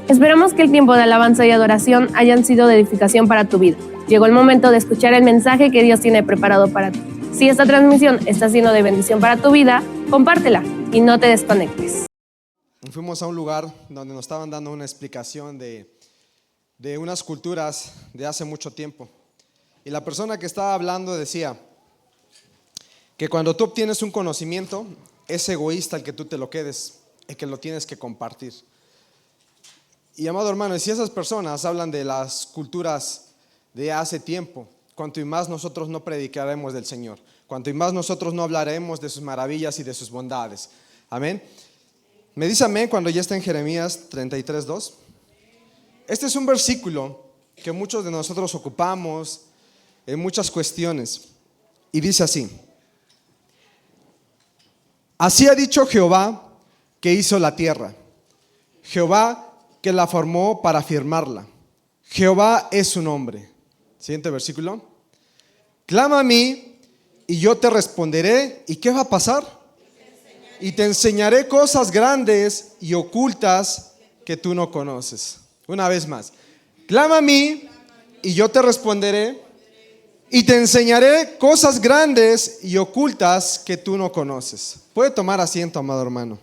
Esperamos que el tiempo de alabanza y adoración hayan sido de edificación para tu vida. Llegó el momento de escuchar el mensaje que Dios tiene preparado para ti. Si esta transmisión está siendo de bendición para tu vida, compártela y no te desconectes. Fuimos a un lugar donde nos estaban dando una explicación de unas culturas de hace mucho tiempo. Y la persona que estaba hablando decía que cuando tú obtienes un conocimiento, es egoísta el que tú te lo quedes, el que lo tienes que compartir. Y amado hermano, si esas personas hablan de las culturas de hace tiempo, cuanto y más nosotros no predicaremos del Señor, cuanto y más nosotros no hablaremos de sus maravillas y de sus bondades. Amén. Me dice amén cuando ya está en Jeremías 33:2. Este es un versículo que muchos de nosotros ocupamos en muchas cuestiones. Y dice así: así ha dicho Jehová que hizo la tierra, Jehová que la formó para firmarla. Jehová es su nombre. Siguiente versículo. Clama a mí y yo te responderé. ¿Y qué va a pasar? Y te enseñaré cosas grandes y ocultas que tú no conoces. Una vez más. Clama a mí y yo te responderé. Y te enseñaré cosas grandes y ocultas que tú no conoces. Puede tomar asiento, amado hermano.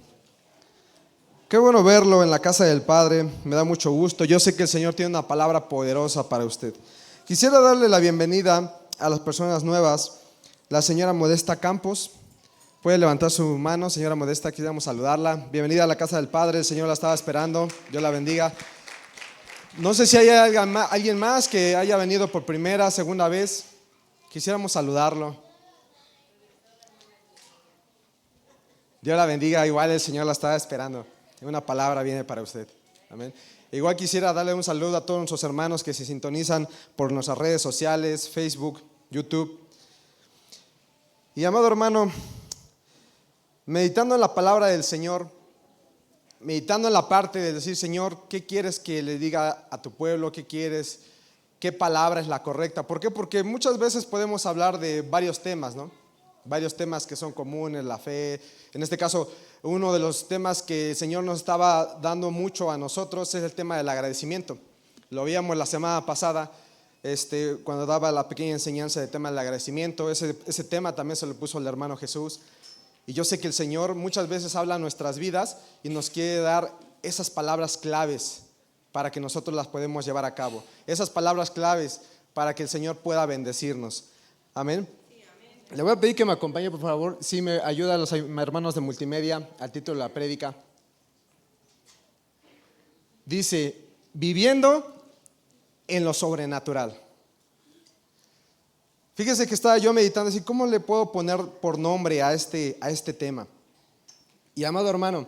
Qué bueno verlo en la casa del Padre, me da mucho gusto. Yo sé que el Señor tiene una palabra poderosa para usted. Quisiera darle la bienvenida a las personas nuevas. La señora Modesta Campos, puede levantar su mano. Señora Modesta, quisiéramos saludarla. Bienvenida a la casa del Padre, el Señor la estaba esperando. Dios la bendiga. No sé si hay alguien más que haya venido por primera, segunda vez. Quisiéramos saludarlo. Dios la bendiga, igual el Señor la estaba esperando. Una palabra viene para usted. Amén. Igual quisiera darle un saludo a todos nuestros hermanos que se sintonizan por nuestras redes sociales, Facebook, YouTube. Y amado hermano, meditando en la palabra del Señor, meditando en la parte de decir, Señor, ¿qué quieres que le diga a tu pueblo? ¿Qué quieres? ¿Qué palabra es la correcta? ¿Por qué? Porque muchas veces podemos hablar de varios temas, ¿no? Varios temas que son comunes, la fe. En este caso, uno de los temas que el Señor nos estaba dando mucho a nosotros es el tema del agradecimiento. Lo veíamos la semana pasada, cuando daba la pequeña enseñanza del tema del agradecimiento. Ese tema también se lo puso el hermano Jesús. Y yo sé que el Señor muchas veces habla a nuestras vidas y nos quiere dar esas palabras claves para que nosotros las podamos llevar a cabo. Esas palabras claves para que el Señor pueda bendecirnos. Amén. Le voy a pedir que me acompañe, por favor, si me ayuda a los hermanos de multimedia al título de la prédica. Dice, viviendo en lo sobrenatural. Fíjese que estaba yo meditando así, ¿cómo le puedo poner por nombre a este tema? Y amado hermano,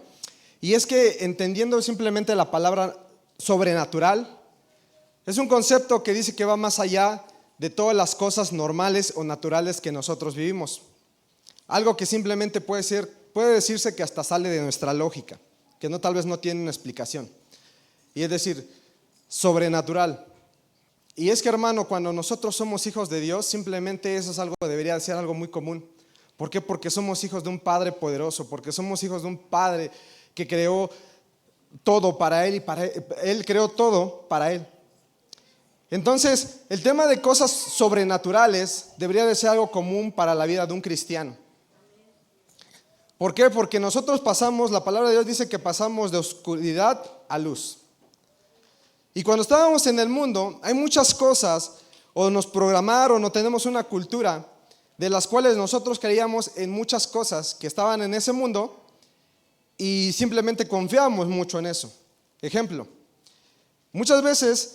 y es que entendiendo simplemente la palabra sobrenatural, es un concepto que dice que va más allá de todas las cosas normales o naturales que nosotros vivimos. Algo que simplemente puede decirse que hasta sale de nuestra lógica, que tal vez no tiene una explicación. Y es decir, sobrenatural. Y es que hermano, cuando nosotros somos hijos de Dios, simplemente eso es algo, debería ser algo muy común. ¿Por qué? Porque somos hijos de un Padre poderoso, porque somos hijos de un Padre que creó todo para Él y Él creó todo para Él. Entonces, el tema de cosas sobrenaturales debería de ser algo común para la vida de un cristiano. ¿Por qué? Porque nosotros pasamos, la palabra de Dios dice que pasamos de oscuridad a luz. Y cuando estábamos en el mundo, hay muchas cosas, o nos programaron, o tenemos una cultura, de las cuales nosotros creíamos en muchas cosas que estaban en ese mundo, y simplemente confiábamos mucho en eso. Ejemplo, muchas veces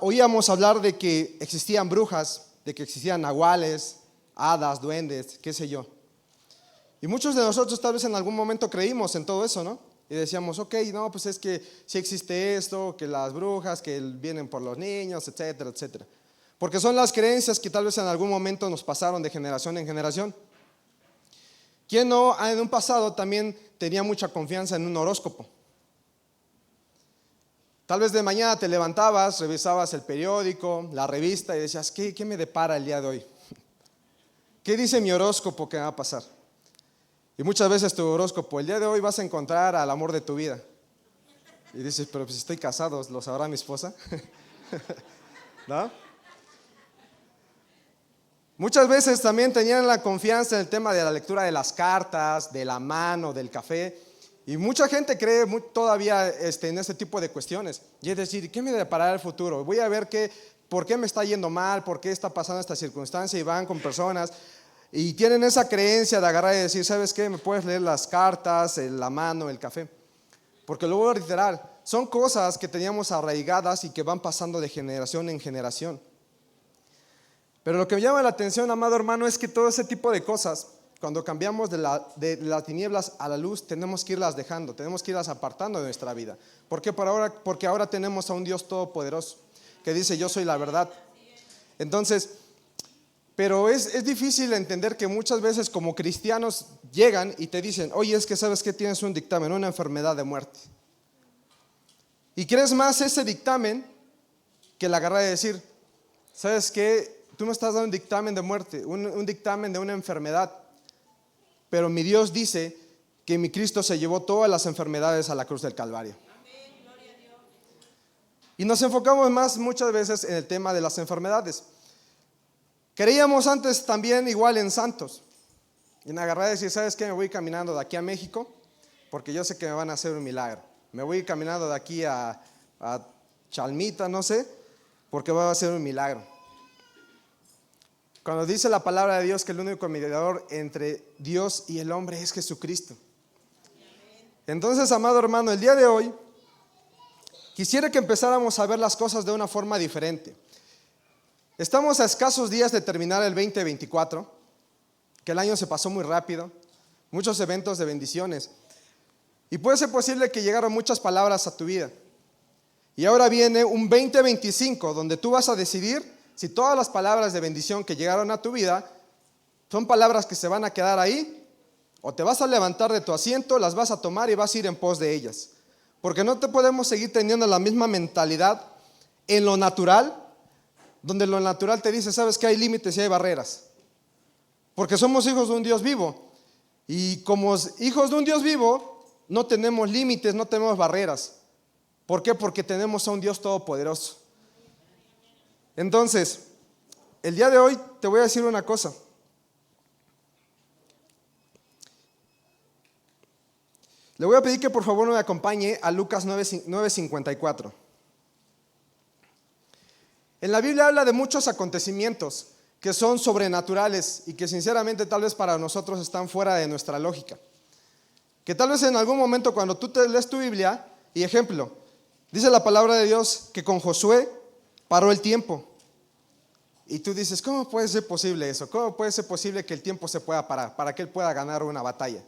oíamos hablar de que existían brujas, de que existían nahuales, hadas, duendes, qué sé yo. Y muchos de nosotros tal vez en algún momento creímos en todo eso, ¿no? Y decíamos, ok, no, pues es que sí existe esto, que las brujas, que vienen por los niños, etcétera, etcétera. Porque son las creencias que tal vez en algún momento nos pasaron de generación en generación. ¿Quién no en un pasado también tenía mucha confianza en un horóscopo? Tal vez de mañana te levantabas, revisabas el periódico, la revista y decías, ¿qué me depara el día de hoy? ¿Qué dice mi horóscopo que va a pasar? Y muchas veces tu horóscopo, el día de hoy vas a encontrar al amor de tu vida. Y dices, pero pues si estoy casado, ¿lo sabrá mi esposa? ¿No? Muchas veces también tenían la confianza en el tema de la lectura de las cartas, de la mano, del café. Y mucha gente cree todavía en este tipo de cuestiones. Y es decir, ¿qué me deparará el futuro? Voy a ver por qué me está yendo mal, por qué está pasando esta circunstancia, y van con personas y tienen esa creencia de agarrar y decir, ¿sabes qué? Me puedes leer las cartas, la mano, el café. Porque luego literal, son cosas que teníamos arraigadas y que van pasando de generación en generación. Pero lo que me llama la atención, amado hermano, es que todo ese tipo de cosas, cuando cambiamos de las tinieblas a la luz, tenemos que irlas dejando, tenemos que irlas apartando de nuestra vida. ¿Por qué? Porque ahora tenemos a un Dios todopoderoso que dice, yo soy la verdad. Entonces, pero es difícil entender que muchas veces como cristianos llegan y te dicen, oye, es que sabes que tienes un dictamen, una enfermedad de muerte. Y crees más ese dictamen que la agarra de decir, ¿sabes qué? Tú me estás dando un dictamen de muerte, un dictamen de una enfermedad, pero mi Dios dice que mi Cristo se llevó todas las enfermedades a la cruz del Calvario. Amén, gloria a Dios. Y nos enfocamos más muchas veces en el tema de las enfermedades. Creíamos antes también igual en santos. Y en agarrar y decir, ¿sabes qué? Me voy caminando de aquí a México porque yo sé que me van a hacer un milagro. Me voy caminando de aquí a Chalmita, no sé, porque va a hacer un milagro. Cuando dice la palabra de Dios que el único mediador entre Dios y el hombre es Jesucristo. Entonces, amado hermano, el día de hoy quisiera que empezáramos a ver las cosas de una forma diferente. Estamos a escasos días de terminar el 2024, que el año se pasó muy rápido, muchos eventos de bendiciones. Y puede ser posible que llegaron muchas palabras a tu vida. Y ahora viene un 2025 donde tú vas a decidir si todas las palabras de bendición que llegaron a tu vida son palabras que se van a quedar ahí, o te vas a levantar de tu asiento, las vas a tomar y vas a ir en pos de ellas. Porque no te podemos seguir teniendo la misma mentalidad en lo natural, donde lo natural te dice, sabes que hay límites y hay barreras. Porque somos hijos de un Dios vivo. Y como hijos de un Dios vivo, no tenemos límites, no tenemos barreras. ¿Por qué? Porque tenemos a un Dios todopoderoso. Entonces, el día de hoy te voy a decir una cosa. Le voy a pedir que por favor me acompañe a Lucas 9:54. En la Biblia habla de muchos acontecimientos que son sobrenaturales y que sinceramente tal vez para nosotros están fuera de nuestra lógica. Que tal vez en algún momento cuando tú te lees tu Biblia, y ejemplo, dice la palabra de Dios que con Josué paró el tiempo. Y tú dices, ¿cómo puede ser posible eso? ¿Cómo puede ser posible que el tiempo se pueda parar para que él pueda ganar una batalla?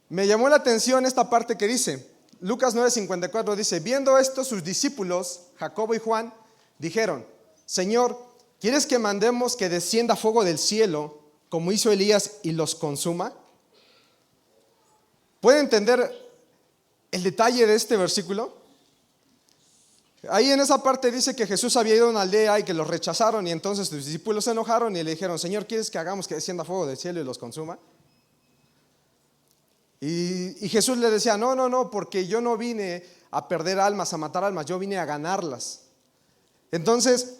Me llamó la atención esta parte que dice, Lucas 9:54 dice, viendo esto sus discípulos, Jacobo y Juan, dijeron, Señor, ¿quieres que mandemos que descienda fuego del cielo como hizo Elías y los consuma? ¿Puede entender el detalle de este versículo? Ahí en esa parte dice que Jesús había ido a una aldea y que los rechazaron y entonces sus discípulos se enojaron y le dijeron, Señor, ¿quieres que hagamos que descienda fuego del cielo y los consuma? Y Jesús le decía, no, porque yo no vine a perder almas, a matar almas, yo vine a ganarlas. Entonces,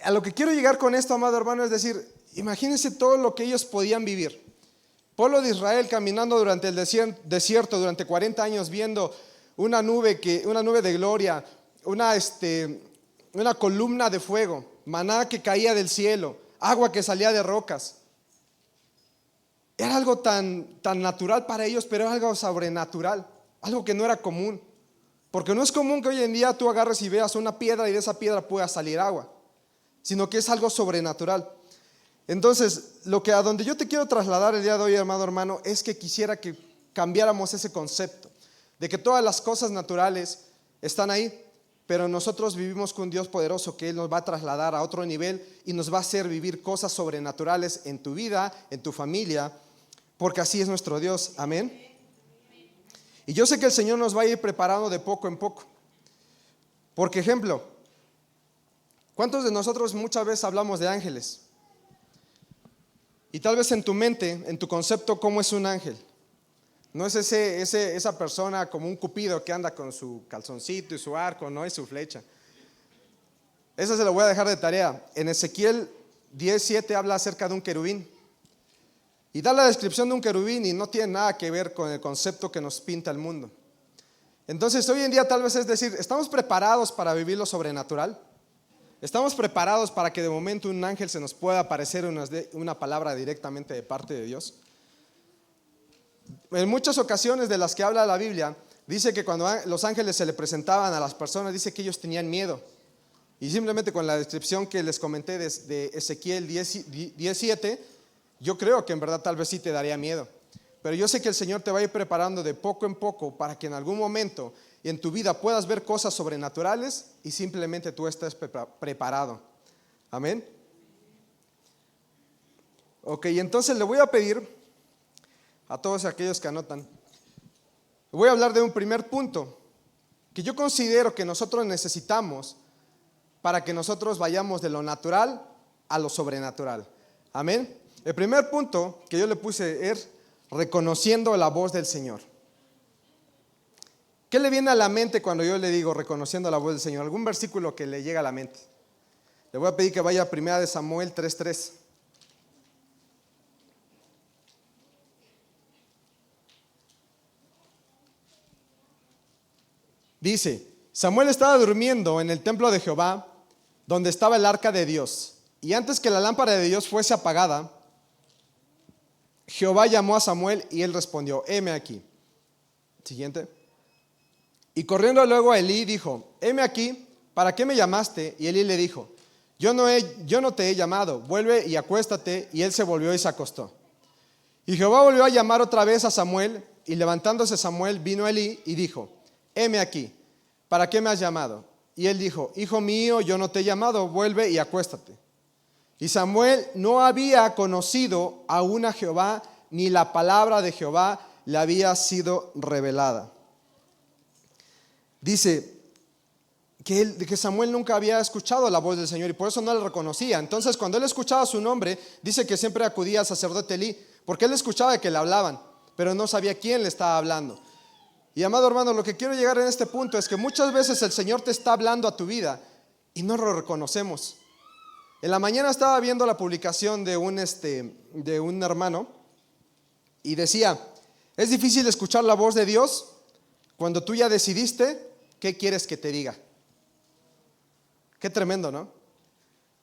a lo que quiero llegar con esto, amado hermano, es decir, imagínense todo lo que ellos podían vivir. Pueblo de Israel caminando durante el desierto durante 40 años viendo una nube de gloria, una columna de fuego, maná que caía del cielo, agua que salía de rocas. Era algo tan natural para ellos, pero era algo sobrenatural, algo que no era común. Porque no es común que hoy en día tú agarres y veas una piedra y de esa piedra pueda salir agua, sino que es algo sobrenatural. Entonces, a donde yo te quiero trasladar el día de hoy, amado hermano, es que quisiera que cambiáramos ese concepto de que todas las cosas naturales están ahí, pero nosotros vivimos con un Dios poderoso que Él nos va a trasladar a otro nivel y nos va a hacer vivir cosas sobrenaturales en tu vida, en tu familia, porque así es nuestro Dios, amén. Y yo sé que el Señor nos va a ir preparando de poco en poco. Por ejemplo, ¿cuántos de nosotros muchas veces hablamos de ángeles? Y tal vez en tu mente, en tu concepto, ¿cómo es un ángel? No es esa persona como un cupido que anda con su calzoncito y su arco, no, y su flecha. Eso se lo voy a dejar de tarea. En Ezequiel 10:7 habla acerca de un querubín. Y da la descripción de un querubín y no tiene nada que ver con el concepto que nos pinta el mundo. Entonces hoy en día tal vez es decir, ¿estamos preparados para vivir lo sobrenatural? ¿Estamos preparados para que de momento un ángel se nos pueda aparecer una palabra directamente de parte de Dios? En muchas ocasiones de las que habla la Biblia, dice que cuando los ángeles se le presentaban a las personas, dice que ellos tenían miedo. Y simplemente con la descripción que les comenté de Ezequiel 10:7, yo creo que en verdad tal vez sí te daría miedo. Pero yo sé que el Señor te va a ir preparando de poco en poco para que en algún momento en tu vida puedas ver cosas sobrenaturales y simplemente tú estés preparado. Amén. Ok, entonces le voy a pedir a todos aquellos que anotan, voy a hablar de un primer punto que yo considero que nosotros necesitamos para que nosotros vayamos de lo natural a lo sobrenatural. Amén. El primer punto que yo le puse es reconociendo la voz del Señor. ¿Qué le viene a la mente cuando yo le digo reconociendo la voz del Señor? ¿Algún versículo que le llega a la mente? Le voy a pedir que vaya a 1 Samuel 3:3. Dice, Samuel estaba durmiendo en el templo de Jehová, donde estaba el arca de Dios. Y antes que la lámpara de Dios fuese apagada, Jehová llamó a Samuel y él respondió, heme aquí. Siguiente. Y corriendo luego a Elí dijo, heme aquí, ¿para qué me llamaste? Y Elí le dijo, yo no te he llamado, vuelve y acuéstate. Y él se volvió y se acostó. Y Jehová volvió a llamar otra vez a Samuel, y levantándose Samuel vino a Elí y dijo, heme aquí, ¿para qué me has llamado? Y él dijo, hijo mío, yo no te he llamado, vuelve y acuéstate. Y Samuel no había conocido aún a Jehová, ni la palabra de Jehová le había sido revelada. Dice que Samuel nunca había escuchado la voz del Señor y por eso no le reconocía. Entonces cuando él escuchaba su nombre, dice que siempre acudía al sacerdote Elí, porque él escuchaba que le hablaban, pero no sabía quién le estaba hablando. Y amado hermano, lo que quiero llegar en este punto es que muchas veces el Señor te está hablando a tu vida y no lo reconocemos. En la mañana estaba viendo la publicación de un hermano y decía, es difícil escuchar la voz de Dios cuando tú ya decidiste qué quieres que te diga. Qué tremendo, ¿no?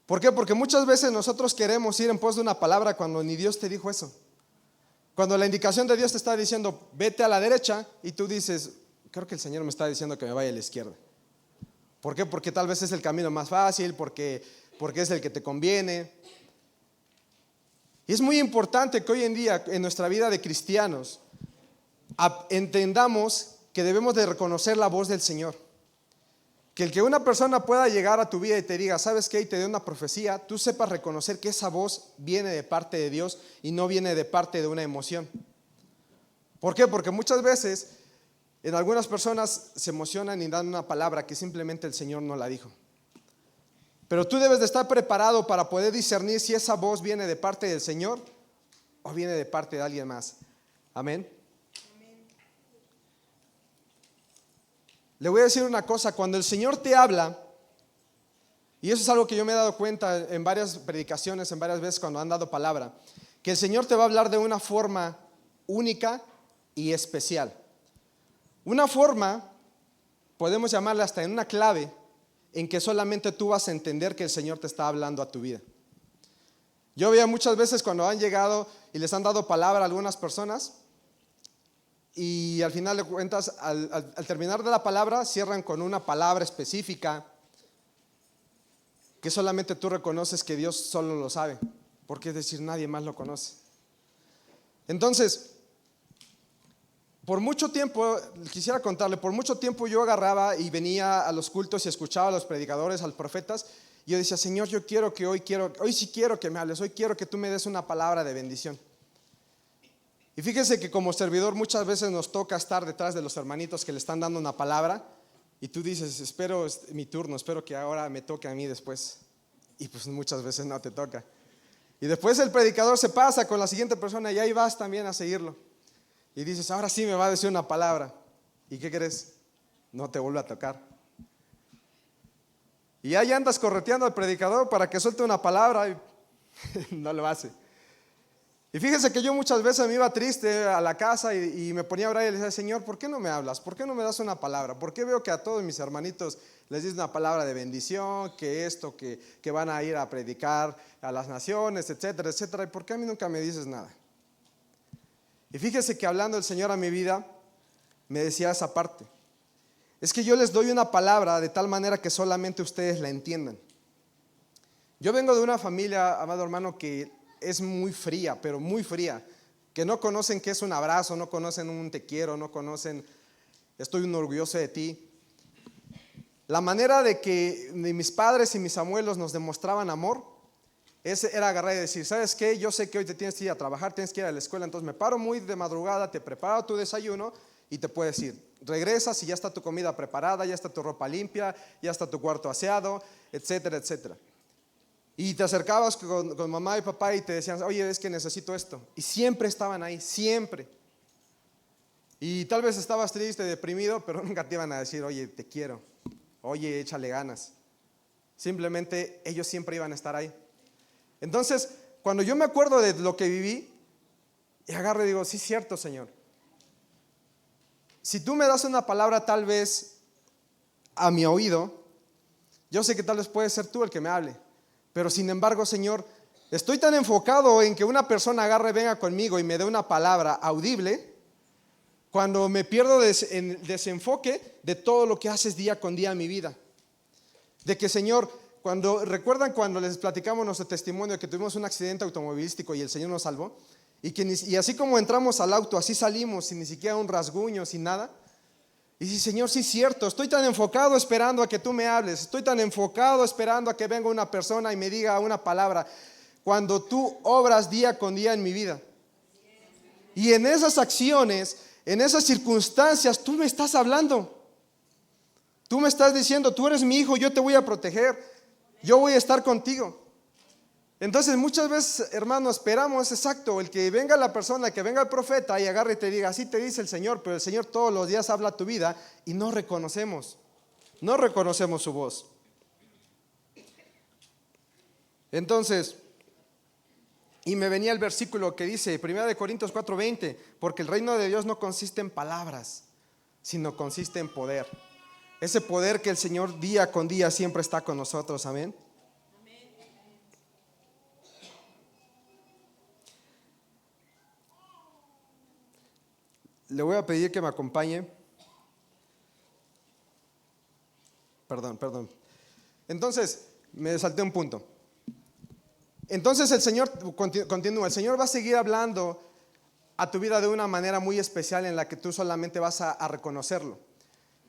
¿Por qué? Porque muchas veces nosotros queremos ir en pos de una palabra cuando ni Dios te dijo eso. Cuando la indicación de Dios te está diciendo, vete a la derecha, y tú dices, creo que el Señor me está diciendo que me vaya a la izquierda. ¿Por qué? Porque tal vez es el camino más fácil, porque es el que te conviene. Y es muy importante que hoy en día, en nuestra vida de cristianos, entendamos que debemos de reconocer la voz del Señor. Que el que una persona pueda llegar a tu vida y te diga, ¿sabes qué? Y te dé una profecía, tú sepas reconocer que esa voz viene de parte de Dios y no viene de parte de una emoción. ¿Por qué? Porque muchas veces en algunas personas se emocionan y dan una palabra que simplemente el Señor no la dijo. Pero tú debes de estar preparado para poder discernir si esa voz viene de parte del Señor o viene de parte de alguien más. Amén. Le voy a decir una cosa, cuando el Señor te habla, y eso es algo que yo me he dado cuenta en varias predicaciones, en varias veces cuando han dado palabra, que el Señor te va a hablar de una forma única y especial. Una forma, podemos llamarla hasta en una clave, en que solamente tú vas a entender que el Señor te está hablando a tu vida. Yo veía muchas veces cuando han llegado y les han dado palabra a algunas personas, y al final de cuentas, al terminar de la palabra, cierran con una palabra específica que solamente tú reconoces que Dios solo lo sabe, porque es decir, nadie más lo conoce. Entonces, por mucho tiempo, quisiera contarle, por mucho tiempo yo agarraba y venía a los cultos y escuchaba a los predicadores, a los profetas, y yo decía, Señor, yo quiero que hoy sí quiero que me hables, hoy quiero que tú me des una palabra de bendición. Y fíjese que como servidor muchas veces nos toca estar detrás de los hermanitos que le están dando una palabra y tú dices, espero mi turno, espero que ahora me toque a mí después. Y pues muchas veces no te toca. Y después el predicador se pasa con la siguiente persona y ahí vas también a seguirlo. y dices, ahora sí me va a decir una palabra. ¿Y qué crees? No te vuelve a tocar. Y ahí andas correteando al predicador para que suelte una palabra y no lo hace. Y fíjese que yo muchas veces me iba triste a la casa y me ponía a orar y le decía, Señor, ¿por qué no me hablas? ¿Por qué no me das una palabra? ¿Por qué veo que a todos mis hermanitos les dices una palabra de bendición, que esto, que van a ir a predicar a las naciones, etcétera, etcétera? ¿Y por qué a mí nunca me dices nada? Y fíjese que hablando el Señor a mi vida, me decía esa parte. Es que yo les doy una palabra de tal manera que solamente ustedes la entiendan. Yo vengo de una familia, amado hermano, que es muy fría, pero muy fría, que no conocen qué es un abrazo, no conocen un te quiero, no conocen estoy orgulloso de ti. La manera de que mis padres y mis abuelos nos demostraban amor era agarrar y decir, ¿sabes qué? Yo sé que hoy te tienes que ir a trabajar, tienes que ir a la escuela, entonces me paro muy de madrugada, te preparo tu desayuno y te puedes ir. Regresas y ya está tu comida preparada, ya está tu ropa limpia, ya está tu cuarto aseado, etcétera, etcétera. Y te acercabas con mamá y papá y te decían, oye, es que necesito esto. Y siempre estaban ahí, siempre. Y tal vez estabas triste, deprimido, pero nunca te iban a decir, oye, te quiero, oye, échale ganas. Simplemente ellos siempre iban a estar ahí. Entonces, cuando yo me acuerdo de lo que viví, y agarro y digo, sí es cierto, Señor. Si tú me das una palabra tal vez a mi oído, yo sé que tal vez puede ser tú el que me hable. Pero sin embargo, Señor, estoy tan enfocado en que una persona agarre, venga conmigo y me dé una palabra audible, cuando me pierdo en desenfoque de todo lo que haces día con día en mi vida. De que, Señor, ¿recuerdan cuando les platicamos nuestro testimonio de que tuvimos un accidente automovilístico y el Señor nos salvó? Y así como entramos al auto, así salimos sin ni siquiera un rasguño, sin nada. Y dice, Señor, sí es cierto, estoy tan enfocado esperando a que tú me hables, estoy tan enfocado esperando a que venga una persona y me diga una palabra, cuando tú obras día con día en mi vida. Y en esas acciones, en esas circunstancias, tú me estás hablando. Tú me estás diciendo, tú eres mi hijo, yo te voy a proteger, yo voy a estar contigo. Entonces muchas veces, hermano, esperamos exacto, el que venga la persona, que venga el profeta y agarre y te diga, así te dice el Señor, pero el Señor todos los días habla tu vida y no reconocemos su voz. Entonces, y me venía el versículo que dice, 1 Corintios 4:20, porque el reino de Dios no consiste en palabras, sino consiste en poder. Ese poder que el Señor día con día siempre está con nosotros, amén. Le voy a pedir que me acompañe. Perdón. Entonces, me salté un punto. Entonces el Señor, continúa, el Señor va a seguir hablando a tu vida de una manera muy especial en la que tú solamente vas a reconocerlo.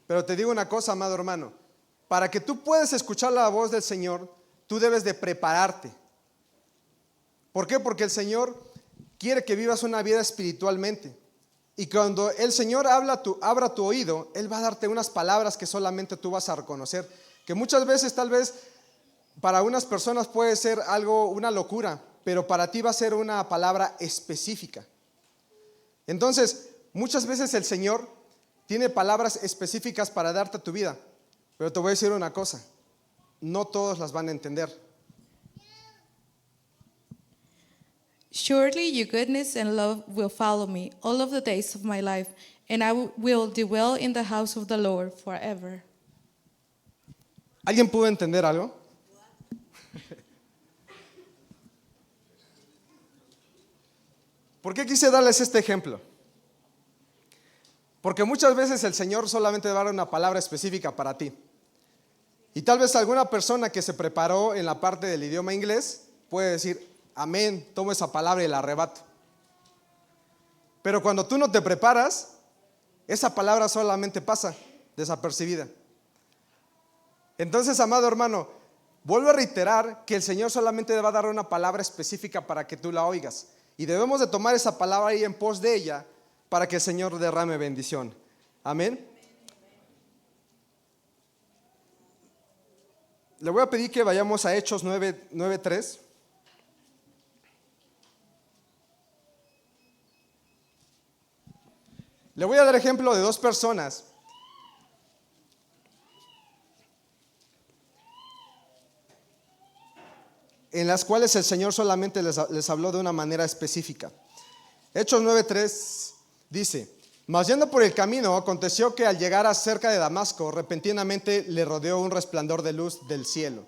Pero te digo una cosa, amado hermano, para que tú puedas escuchar la voz del Señor, tú debes de prepararte. ¿Por qué? Porque el Señor quiere que vivas una vida espiritualmente. Y cuando el Señor abra tu oído, Él va a darte unas palabras que solamente tú vas a reconocer, que muchas veces tal vez para unas personas puede ser algo, una locura, pero para ti va a ser una palabra específica. Entonces, muchas veces el Señor tiene palabras específicas para darte a tu vida, pero te voy a decir una cosa, no todos las van a entender. Surely your goodness and love will follow me all of the days of my life, and I will dwell in the house of the Lord forever. ¿Alguien pudo entender algo? ¿Por qué quise darles este ejemplo? Porque muchas veces el Señor solamente va a dar una palabra específica para ti. Y tal vez alguna persona que se preparó en la parte del idioma inglés puede decir, amén, tomo esa palabra y la arrebato. Pero cuando tú no te preparas, esa palabra solamente pasa desapercibida. Entonces, amado hermano, vuelvo a reiterar que el Señor solamente va a dar una palabra específica para que tú la oigas. Y debemos de tomar esa palabra ahí en pos de ella para que el Señor derrame bendición. Amén. Le voy a pedir que vayamos a Hechos 9:3. Le voy a dar ejemplo de dos personas en las cuales el Señor solamente les habló de una manera específica. Hechos 9:3 dice: mas yendo por el camino, aconteció que al llegar a cerca de Damasco, repentinamente le rodeó un resplandor de luz del cielo.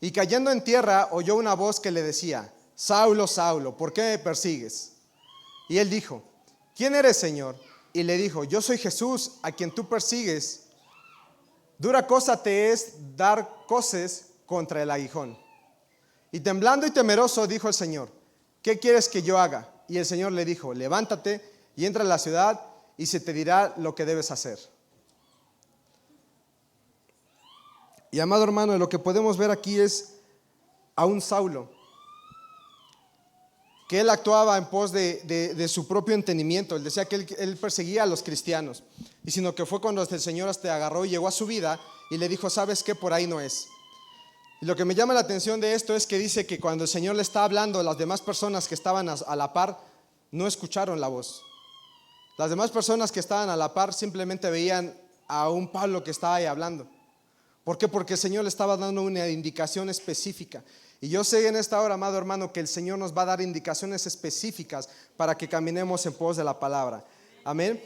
Y cayendo en tierra, oyó una voz que le decía: Saulo, Saulo, ¿por qué me persigues? Y él dijo: ¿quién eres, Señor? Y le dijo: yo soy Jesús, a quien tú persigues. Dura cosa te es dar coces contra el aguijón. Y temblando y temeroso dijo el Señor: ¿qué quieres que yo haga? Y el Señor le dijo: levántate y entra a la ciudad y se te dirá lo que debes hacer. Y amado hermano, lo que podemos ver aquí es a un Saulo, que él actuaba en pos de su propio entendimiento. Él decía que él perseguía a los cristianos, y sino que fue cuando el Señor agarró y llegó a su vida y le dijo: ¿sabes qué? Por ahí no es. Y lo que me llama la atención de esto es que dice que cuando el Señor le está hablando, las demás personas que estaban a la par no escucharon la voz. Las demás personas que estaban a la par simplemente veían a un Pablo que estaba ahí hablando. ¿Por qué? Porque el Señor le estaba dando una indicación específica. Y yo sé en esta hora, amado hermano, que el Señor nos va a dar indicaciones específicas para que caminemos en pos de la palabra. Amén.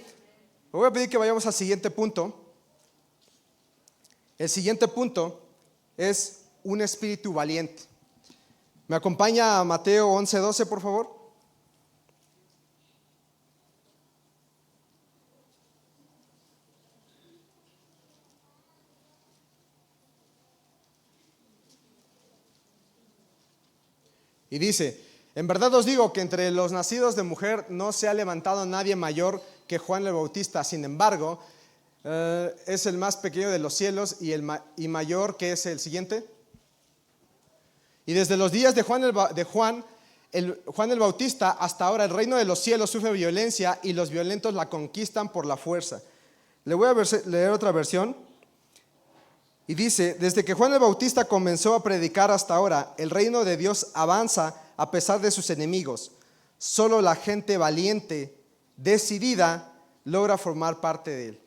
Me voy a pedir que vayamos al siguiente punto. El siguiente punto es un espíritu valiente. ¿Me acompaña a Mateo 11:12, por favor? Y dice: en verdad os digo que entre los nacidos de mujer no se ha levantado nadie mayor que Juan el Bautista. Sin embargo, es el más pequeño de los cielos y mayor que es el siguiente. Y desde los días de Juan el Bautista hasta ahora el reino de los cielos sufre violencia y los violentos la conquistan por la fuerza. Le voy a leer otra versión. Y dice: desde que Juan el Bautista comenzó a predicar hasta ahora, el reino de Dios avanza a pesar de sus enemigos. Solo la gente valiente, decidida, logra formar parte de él.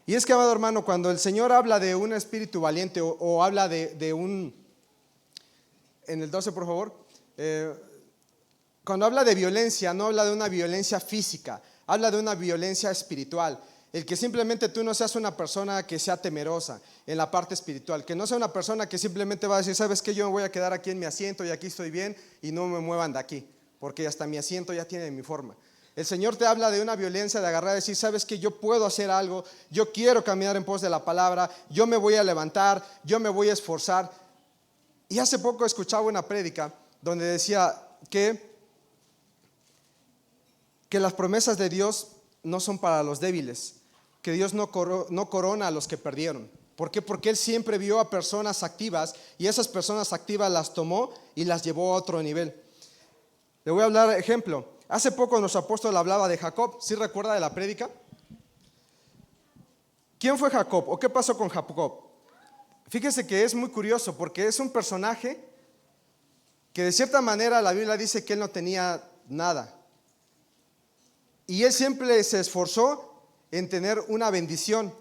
Y es que, amado hermano, cuando el Señor habla de un espíritu valiente o habla de un... En el 12, por favor. Cuando habla de violencia, no habla de una violencia física, habla de una violencia espiritual. El que simplemente tú no seas una persona que sea temerosa en la parte espiritual, que no sea una persona que simplemente va a decir: ¿sabes qué? Yo me voy a quedar aquí en mi asiento y aquí estoy bien y no me muevan de aquí, porque hasta mi asiento ya tiene mi forma. El Señor te habla de una violencia de agarrar y decir: ¿sabes qué? Yo puedo hacer algo, yo quiero caminar en pos de la palabra, yo me voy a levantar, yo me voy a esforzar. Y hace poco escuchaba una prédica donde decía que las promesas de Dios no son para los débiles, que Dios no corona a los que perdieron. ¿Por qué? Porque Él siempre vio a personas activas y esas personas activas las tomó y las llevó a otro nivel. Le voy a hablar ejemplo. Hace poco nuestro apóstol hablaba de Jacob. ¿Sí recuerda de la prédica? ¿Quién fue Jacob o qué pasó con Jacob? Fíjese que es muy curioso porque es un personaje que de cierta manera la Biblia dice que él no tenía nada. Y él siempre se esforzó en tener una bendición.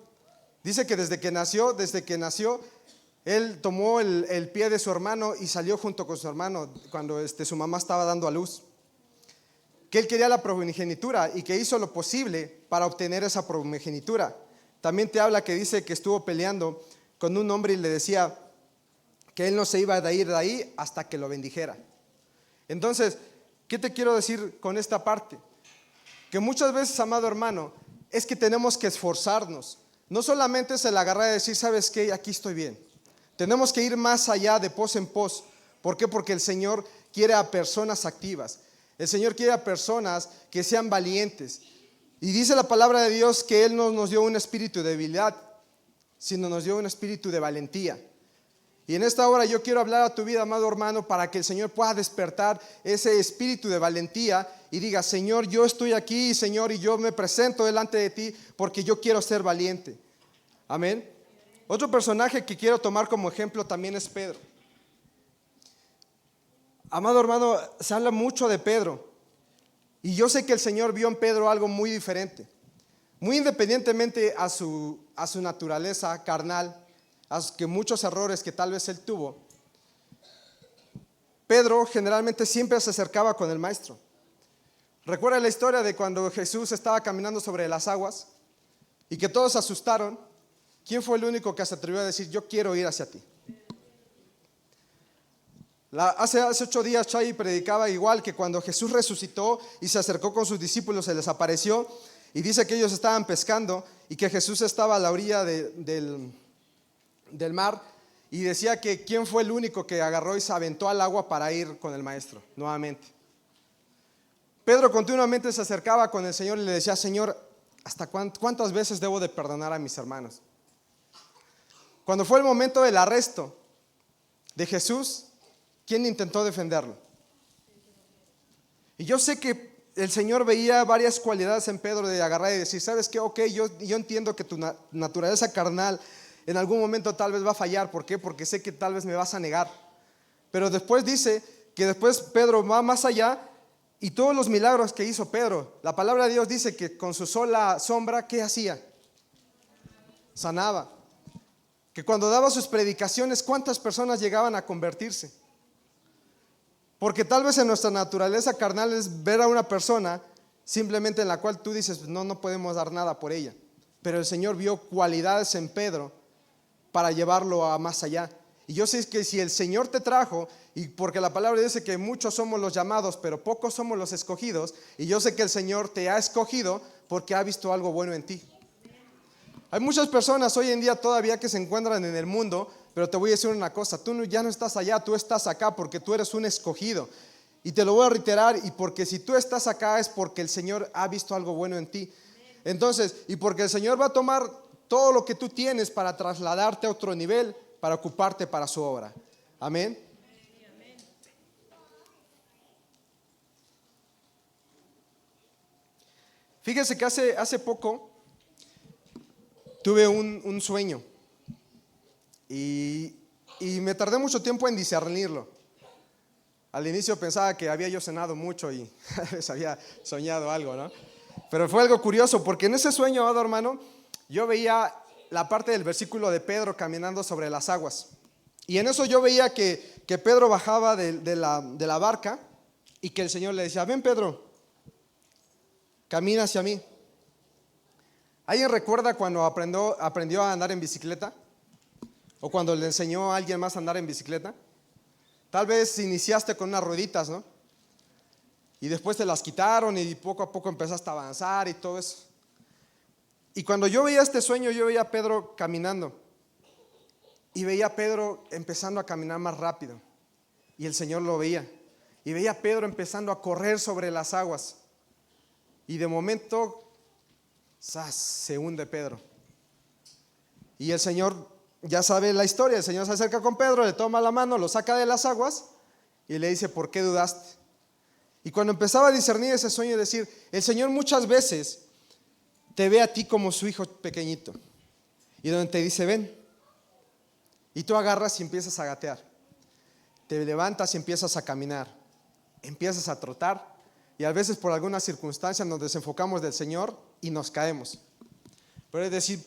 Dice que desde que nació, él tomó el pie de su hermano y salió junto con su hermano cuando su mamá estaba dando a luz. Que él quería la primogenitura y que hizo lo posible para obtener esa primogenitura. También te habla que dice que estuvo peleando con un hombre y le decía que él no se iba a ir de ahí hasta que lo bendijera. Entonces, ¿qué te quiero decir con esta parte? Que muchas veces, amado hermano, es que tenemos que esforzarnos. No solamente es el agarrar y decir: ¿sabes qué? Aquí estoy bien. Tenemos que ir más allá, de pos en pos. ¿Por qué? Porque el Señor quiere a personas activas. El Señor quiere a personas que sean valientes. Y dice la palabra de Dios que Él no nos dio un espíritu de debilidad, sino nos dio un espíritu de valentía. Y en esta hora yo quiero hablar a tu vida, amado hermano, para que el Señor pueda despertar ese espíritu de valentía y diga: Señor, yo estoy aquí, Señor, y yo me presento delante de ti porque yo quiero ser valiente. Amén. Otro personaje que quiero tomar como ejemplo también es Pedro. Amado hermano, se habla mucho de Pedro y yo sé que el Señor vio en Pedro algo muy diferente. Muy independientemente a su naturaleza carnal, a que muchos errores que tal vez él tuvo, Pedro generalmente siempre se acercaba con el maestro. ¿Recuerda la historia de cuando Jesús estaba caminando sobre las aguas y que todos se asustaron? ¿Quién fue el único que se atrevió a decir, yo quiero ir hacia ti? Hace 8 días Chay predicaba igual, que cuando Jesús resucitó y se acercó con sus discípulos, se les apareció y dice que ellos estaban pescando y que Jesús estaba a la orilla del mar, y decía que quién fue el único que agarró y se aventó al agua para ir con el maestro nuevamente. Pedro continuamente se acercaba con el Señor y le decía, Señor, ¿hasta cuántas veces debo de perdonar a mis hermanos? Cuando fue el momento del arresto de Jesús, ¿quién intentó defenderlo? Y yo sé que el Señor veía varias cualidades en Pedro de agarrar y decir, ¿sabes qué? Ok, yo entiendo que tu naturaleza carnal en algún momento tal vez va a fallar. ¿Por qué? Porque sé que tal vez me vas a negar. Pero después dice que después Pedro va más allá y todos los milagros que hizo Pedro, la palabra de Dios dice que con su sola sombra, ¿qué hacía? Sanaba. Que cuando daba sus predicaciones, ¿cuántas personas llegaban a convertirse? Porque tal vez en nuestra naturaleza carnal es ver a una persona simplemente en la cual tú dices, no podemos dar nada por ella. Pero el Señor vio cualidades en Pedro para llevarlo a más allá. Y yo sé que si el Señor te trajo, y porque la palabra dice que muchos somos los llamados, pero pocos somos los escogidos, y yo sé que el Señor te ha escogido porque ha visto algo bueno en ti. Hay muchas personas hoy en día todavía que se encuentran en el mundo, pero te voy a decir una cosa, tú ya no estás allá, tú estás acá porque tú eres un escogido. Y te lo voy a reiterar, y porque si tú estás acá es porque el Señor ha visto algo bueno en ti. Entonces, y porque el Señor va a tomar todo lo que tú tienes para trasladarte a otro nivel, para ocuparte para su obra. Amén. Fíjese que hace poco tuve un sueño y me tardé mucho tiempo en discernirlo. Al inicio pensaba que había yo cenado mucho y había soñado algo, ¿no? Pero fue algo curioso porque en ese sueño, amado hermano, yo veía la parte del versículo de Pedro caminando sobre las aguas. Y en eso yo veía que Pedro bajaba de la barca y que el Señor le decía, ven Pedro, camina hacia mí. ¿Alguien recuerda cuando aprendió a andar en bicicleta? ¿O cuando le enseñó a alguien más a andar en bicicleta? Tal vez iniciaste con unas rueditas, ¿no? Y después te las quitaron y poco a poco empezaste a avanzar y todo eso. Y cuando yo veía este sueño, yo veía a Pedro caminando. Y veía a Pedro empezando a caminar más rápido. Y el Señor lo veía. Y veía a Pedro empezando a correr sobre las aguas. Y de momento, ¡zas!, se hunde Pedro. Y el Señor, ya sabe la historia, el Señor se acerca con Pedro, le toma la mano, lo saca de las aguas y le dice, ¿por qué dudaste? Y cuando empezaba a discernir ese sueño, decir, el Señor muchas veces te ve a ti como su hijo pequeñito. Y donde te dice, ven. Y tú agarras y empiezas a gatear. Te levantas y empiezas a caminar. Empiezas a trotar. Y a veces por alguna circunstancia nos desenfocamos del Señor y nos caemos. Pero es decir,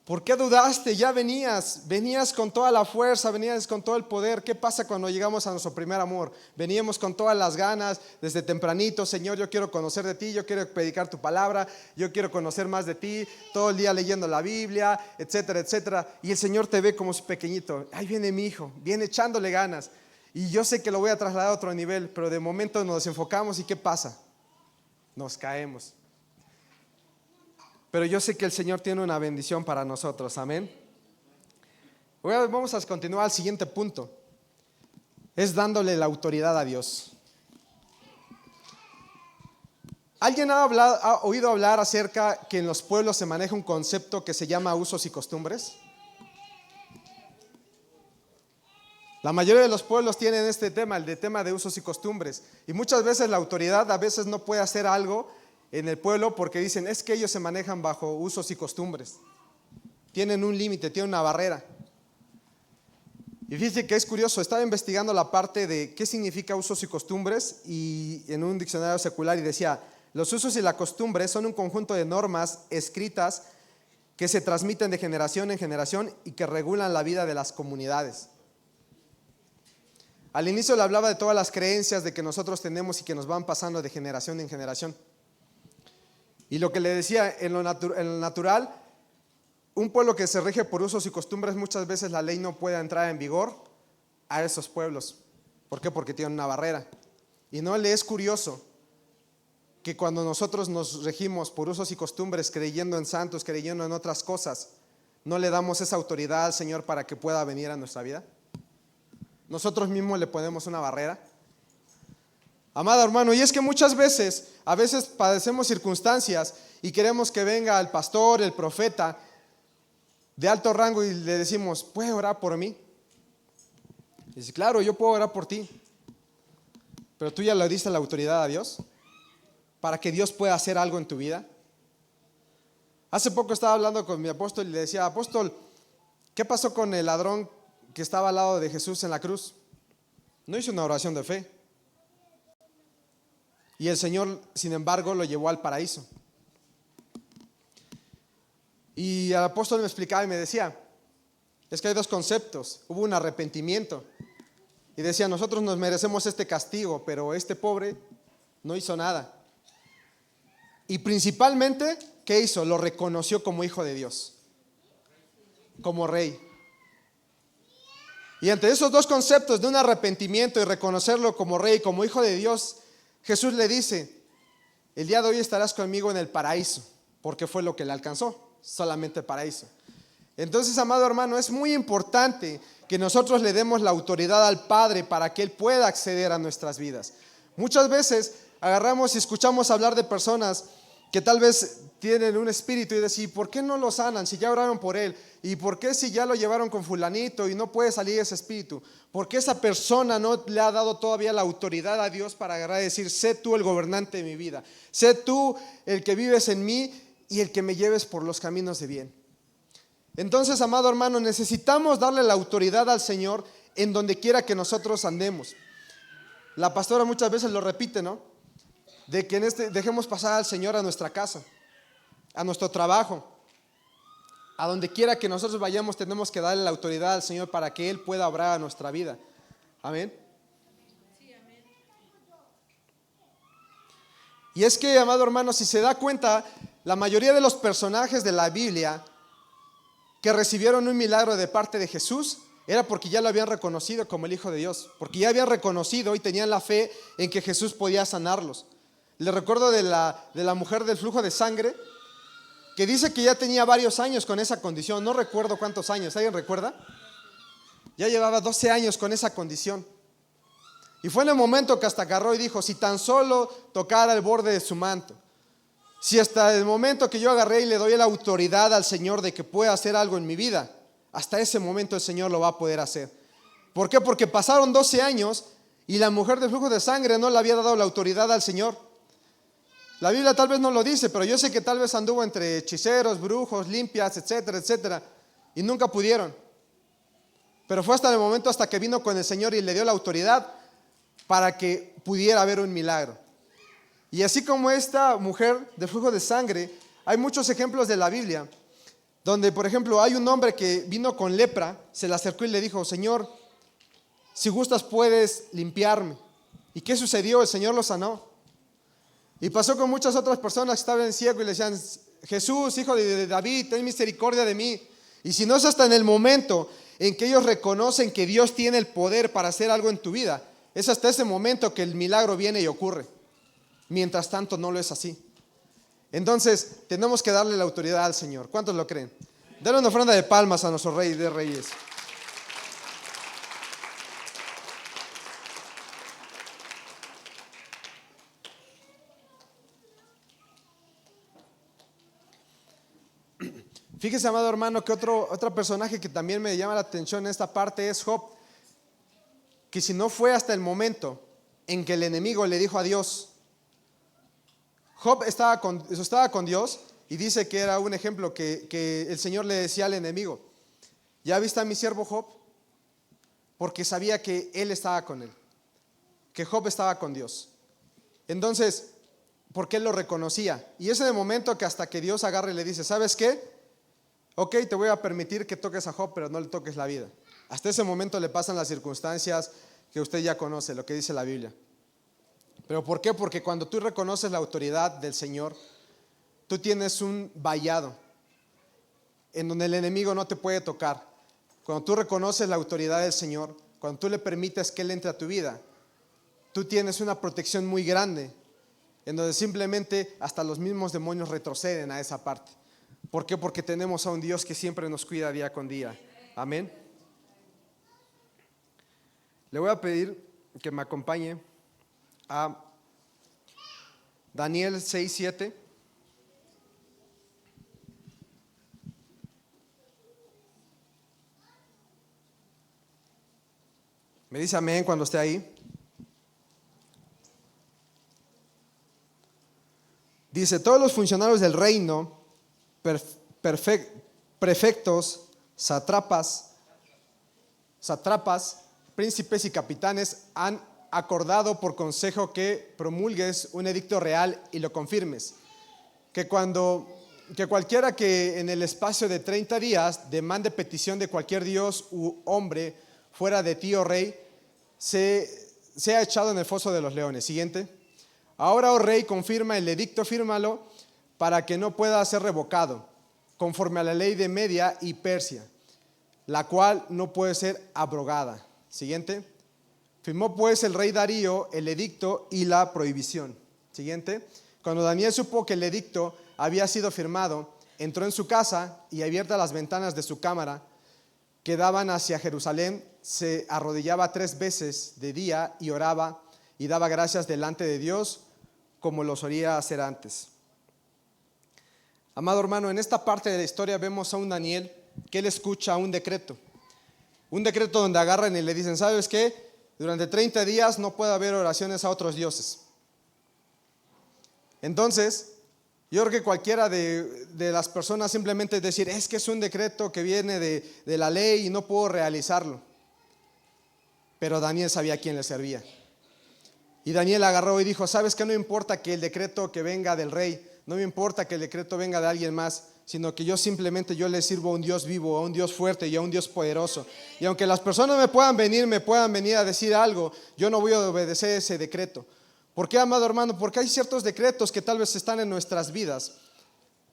¿por qué dudaste? Ya venías con toda la fuerza, venías con todo el poder. ¿Qué pasa cuando llegamos a nuestro primer amor? Veníamos con todas las ganas, desde tempranito, Señor, yo quiero conocer de ti, yo quiero predicar tu palabra, yo quiero conocer más de ti, todo el día leyendo la Biblia, etcétera, etcétera. Y el Señor te ve como su pequeñito. Ahí viene mi hijo, viene echándole ganas. Y yo sé que lo voy a trasladar a otro nivel, pero de momento nos desenfocamos y ¿qué pasa? Nos caemos. Pero yo sé que el Señor tiene una bendición para nosotros, amén. Vamos a continuar al siguiente punto. Es dándole la autoridad a Dios. ¿Alguien ha oído hablar acerca que en los pueblos se maneja un concepto que se llama usos y costumbres? La mayoría de los pueblos tienen este tema, el de tema de usos y costumbres. Y muchas veces la autoridad a veces no puede hacer algo en el pueblo porque dicen, es que ellos se manejan bajo usos y costumbres. Tienen un límite, tienen una barrera. Y fíjense que es curioso, estaba investigando la parte de qué significa usos y costumbres y en un diccionario secular y decía, Los usos y la costumbre son un conjunto de normas escritas que se transmiten de generación en generación y que regulan la vida de las comunidades. Al inicio le hablaba de todas las creencias de que nosotros tenemos y que nos van pasando de generación en generación. Y lo que le decía, en lo natural, un pueblo que se rige por usos y costumbres, muchas veces la ley no puede entrar en vigor a esos pueblos. ¿Por qué? Porque tienen una barrera. Y no le es curioso que cuando nosotros nos regimos por usos y costumbres, creyendo en santos, creyendo en otras cosas, no le damos esa autoridad al Señor para que pueda venir a nuestra vida. Nosotros mismos le ponemos una barrera. Amado hermano, y es que muchas veces, a veces padecemos circunstancias y queremos que venga el pastor, el profeta de alto rango y le decimos, ¿puede orar por mí? Y dice, claro, yo puedo orar por ti. Pero tú ya le diste la autoridad a Dios para que Dios pueda hacer algo en tu vida. Hace poco estaba hablando con mi apóstol y le decía, apóstol, ¿qué pasó con el ladrón que estaba al lado de Jesús en la cruz? No hizo una oración de fe. Y el Señor, sin embargo, lo llevó al paraíso. Y el apóstol me explicaba y me decía, es que hay dos conceptos. Hubo un arrepentimiento. Y decía, nosotros nos merecemos este castigo, pero este pobre no hizo nada. Y principalmente, ¿qué hizo? Lo reconoció como hijo de Dios, como rey. Y ante esos dos conceptos de un arrepentimiento y reconocerlo como rey, como hijo de Dios, Jesús le dice, el día de hoy estarás conmigo en el paraíso, porque fue lo que le alcanzó, solamente el paraíso. Entonces, amado hermano, es muy importante que nosotros le demos la autoridad al Padre para que Él pueda acceder a nuestras vidas. Muchas veces agarramos y escuchamos hablar de personas que tal vez tienen un espíritu y decir, ¿por qué no lo sanan si ya oraron por él? ¿Y por qué si ya lo llevaron con fulanito y no puede salir ese espíritu? ¿Por qué esa persona no le ha dado todavía la autoridad a Dios para agarrar y decir, sé tú el gobernante de mi vida, sé tú el que vives en mí y el que me lleves por los caminos de bien? Entonces, amado hermano, necesitamos darle la autoridad al Señor en donde quiera que nosotros andemos. La pastora muchas veces lo repite, ¿no? De que dejemos pasar al Señor a nuestra casa, a nuestro trabajo, a donde quiera que nosotros vayamos, tenemos que darle la autoridad al Señor para que Él pueda obrar a nuestra vida. Amén. Sí, amén. Y es que, amado hermano, si se da cuenta, la mayoría de los personajes de la Biblia que recibieron un milagro de parte de Jesús era porque ya lo habían reconocido como el Hijo de Dios, porque ya habían reconocido y tenían la fe en que Jesús podía sanarlos. Le recuerdo de la mujer del flujo de sangre, que dice que ya tenía varios años con esa condición. No recuerdo cuántos años, ¿alguien recuerda? Ya llevaba 12 años con esa condición. Y fue en el momento que hasta agarró y dijo, si tan solo tocara el borde de su manto, si hasta el momento que yo agarré y le doy la autoridad al Señor de que pueda hacer algo en mi vida, hasta ese momento el Señor lo va a poder hacer. ¿Por qué? Porque pasaron 12 años y la mujer del flujo de sangre no le había dado la autoridad al Señor. La Biblia tal vez no lo dice, pero yo sé que tal vez anduvo entre hechiceros, brujos, limpias, etcétera, etcétera, y nunca pudieron. Pero fue hasta el momento hasta que vino con el Señor y le dio la autoridad para que pudiera haber un milagro. Y así como esta mujer de flujo de sangre, hay muchos ejemplos de la Biblia, donde por ejemplo hay un hombre que vino con lepra, se le acercó y le dijo, Señor, si gustas puedes limpiarme. ¿Y qué sucedió? El Señor lo sanó. Y pasó con muchas otras personas que estaban ciegos y le decían, Jesús, hijo de David, ten misericordia de mí. Y si no es hasta en el momento en que ellos reconocen que Dios tiene el poder para hacer algo en tu vida, es hasta ese momento que el milagro viene y ocurre. Mientras tanto no lo es así. Entonces tenemos que darle la autoridad al Señor. ¿Cuántos lo creen? Dale una ofrenda de palmas a nuestro Rey de Reyes. Fíjese, amado hermano, que otro personaje que también me llama la atención en esta parte es Job, que si no fue hasta el momento en que el enemigo le dijo a Dios, Job estaba con Dios y dice que era un ejemplo que el Señor le decía al enemigo, ¿ya viste a mi siervo Job? Porque sabía que él estaba con él, que Job estaba con Dios. Entonces, porque él lo reconocía. Y ese es el momento que hasta que Dios agarra y le dice, ¿sabes qué? Ok, te voy a permitir que toques a Job, pero no le toques la vida. Hasta ese momento le pasan las circunstancias que usted ya conoce, lo que dice la Biblia. ¿Pero por qué? Porque cuando tú reconoces la autoridad del Señor, tú tienes un vallado en donde el enemigo no te puede tocar. Cuando tú reconoces la autoridad del Señor, cuando tú le permites que Él entre a tu vida, tú tienes una protección muy grande, en donde simplemente hasta los mismos demonios retroceden a esa parte. ¿Por qué? Porque tenemos a un Dios que siempre nos cuida día con día. Amén. Le voy a pedir que me acompañe a Daniel 6:7. Me dice amén cuando esté ahí. Dice, todos los funcionarios del reino, prefectos, sátrapas, príncipes y capitanes han acordado por consejo que promulgues un edicto real y lo confirmes. Que cualquiera que en el espacio de 30 días demande petición de cualquier dios u hombre fuera de ti, oh rey, sea echado en el foso de los leones. Siguiente. Ahora, oh rey, confirma el edicto, fírmalo para que no pueda ser revocado, conforme a la ley de Media y Persia, la cual no puede ser abrogada. Siguiente. Firmó pues el rey Darío el edicto y la prohibición. Siguiente. Cuando Daniel supo que el edicto había sido firmado, entró en su casa y, abiertas las ventanas de su cámara que daban hacia Jerusalén, se arrodillaba 3 veces de día y oraba y daba gracias delante de Dios como lo solía hacer antes. Amado hermano, en esta parte de la historia vemos a un Daniel que él escucha un decreto donde agarran y le dicen, ¿sabes qué? Durante 30 días no puede haber oraciones a otros dioses. Entonces, yo creo que cualquiera de las personas simplemente decir, es que es un decreto que viene de la ley y no puedo realizarlo. Pero Daniel sabía a quién le servía. Y Daniel agarró y dijo, ¿sabes qué? No importa que el decreto que venga del rey, no me importa que el decreto venga de alguien más, sino que yo simplemente le sirvo a un Dios vivo, a un Dios fuerte y a un Dios poderoso. Y aunque las personas me puedan venir a decir algo, yo no voy a obedecer ese decreto. ¿Por qué, amado hermano? Porque hay ciertos decretos que tal vez están en nuestras vidas,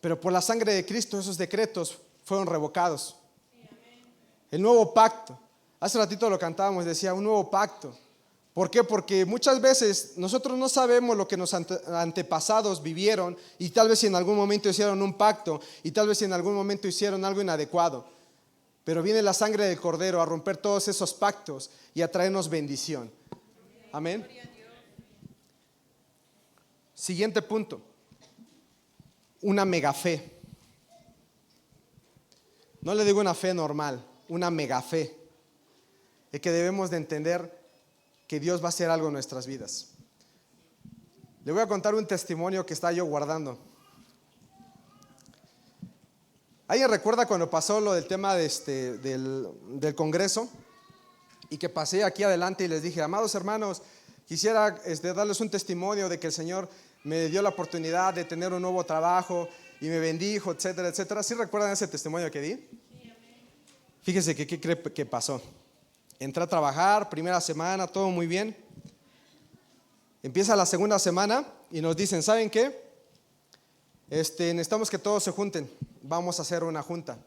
pero por la sangre de Cristo esos decretos fueron revocados. El nuevo pacto. Hace ratito lo cantábamos, decía un nuevo pacto. ¿Por qué? Porque muchas veces nosotros no sabemos lo que nuestros antepasados vivieron y tal vez si en algún momento hicieron un pacto y tal vez si en algún momento hicieron algo inadecuado. Pero viene la sangre del Cordero a romper todos esos pactos y a traernos bendición. Amén. Siguiente punto. Una mega fe. No le digo una fe normal, una mega fe. Es que debemos de entender que Dios va a hacer algo en nuestras vidas. Le voy a contar un testimonio que estaba yo guardando. ¿Alguien recuerda cuando pasó lo del tema del Congreso? Y que pasé aquí adelante y les dije, amados hermanos, quisiera darles un testimonio de que el Señor me dio la oportunidad de tener un nuevo trabajo y me bendijo, etcétera, etcétera. ¿Sí recuerdan ese testimonio que di? Fíjese que ¿qué cree que pasó? Entré a trabajar, primera semana, todo muy bien. Empieza la segunda semana y nos dicen, ¿saben qué? Necesitamos que todos se junten, vamos a hacer una junta.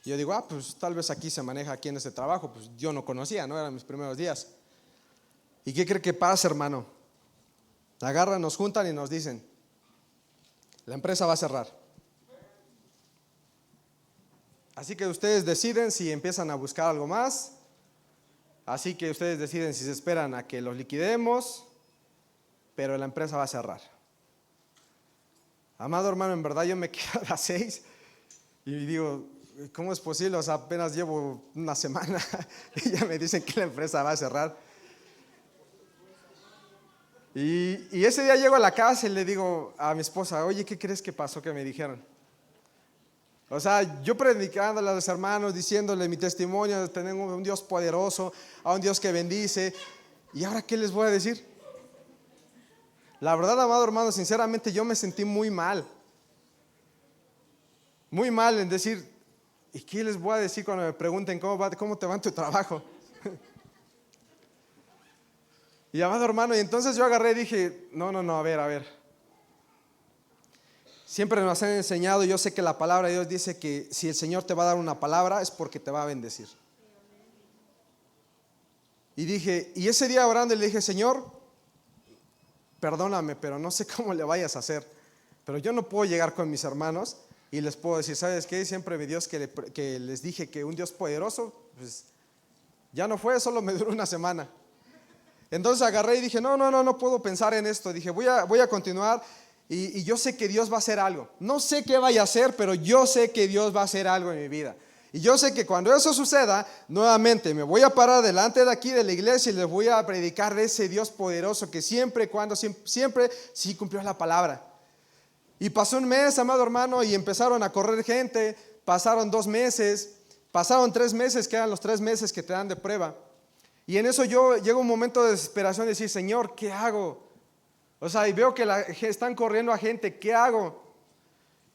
Y yo digo, pues tal vez aquí se maneja aquí en este trabajo, pues yo no conocía, no eran mis primeros días. ¿Y qué cree que pasa, hermano? Agarran, nos juntan y nos dicen, la empresa va a cerrar. Así que ustedes deciden si empiezan a buscar algo más. Así que ustedes deciden si se esperan a que los liquidemos, pero la empresa va a cerrar. Amado hermano, en verdad yo me quedo a las 6 y digo, ¿cómo es posible? O sea, apenas llevo una semana y ya me dicen que la empresa va a cerrar. Y ese día llego a la casa y le digo a mi esposa, oye, ¿qué crees que pasó que me dijeron? O sea, yo predicándole a los hermanos, diciéndole mi testimonio, tenemos un Dios poderoso, a un Dios que bendice. ¿Y ahora qué les voy a decir? La verdad, amado hermano, sinceramente yo me sentí muy mal. Muy mal en decir, ¿y qué les voy a decir cuando me pregunten cómo te va en tu trabajo? Y amado hermano, y entonces yo agarré y dije, no, a ver. Siempre nos han enseñado, yo sé que la palabra de Dios dice que si el Señor te va a dar una palabra es porque te va a bendecir. Y dije, y ese día orando le dije, Señor, perdóname, pero no sé cómo le vayas a hacer. Pero yo no puedo llegar con mis hermanos y les puedo decir, ¿sabes qué? Siempre mi Dios que les dije que un Dios poderoso, pues ya no fue, solo me duró una semana. Entonces agarré y dije, no puedo pensar en esto. Dije, voy a continuar y yo sé que Dios va a hacer algo. No sé qué vaya a hacer, pero yo sé que Dios va a hacer algo en mi vida. Y yo sé que cuando eso suceda, nuevamente me voy a parar delante de aquí de la iglesia y les voy a predicar de ese Dios poderoso que siempre sí cumplió la palabra. Y pasó un mes, amado hermano, y empezaron a correr gente. Pasaron 2 meses, pasaron 3 meses, que eran los 3 meses que te dan de prueba. Y en eso llega un momento de desesperación de decir, Señor, ¿qué hago? O sea, y veo que están corriendo a gente, ¿qué hago?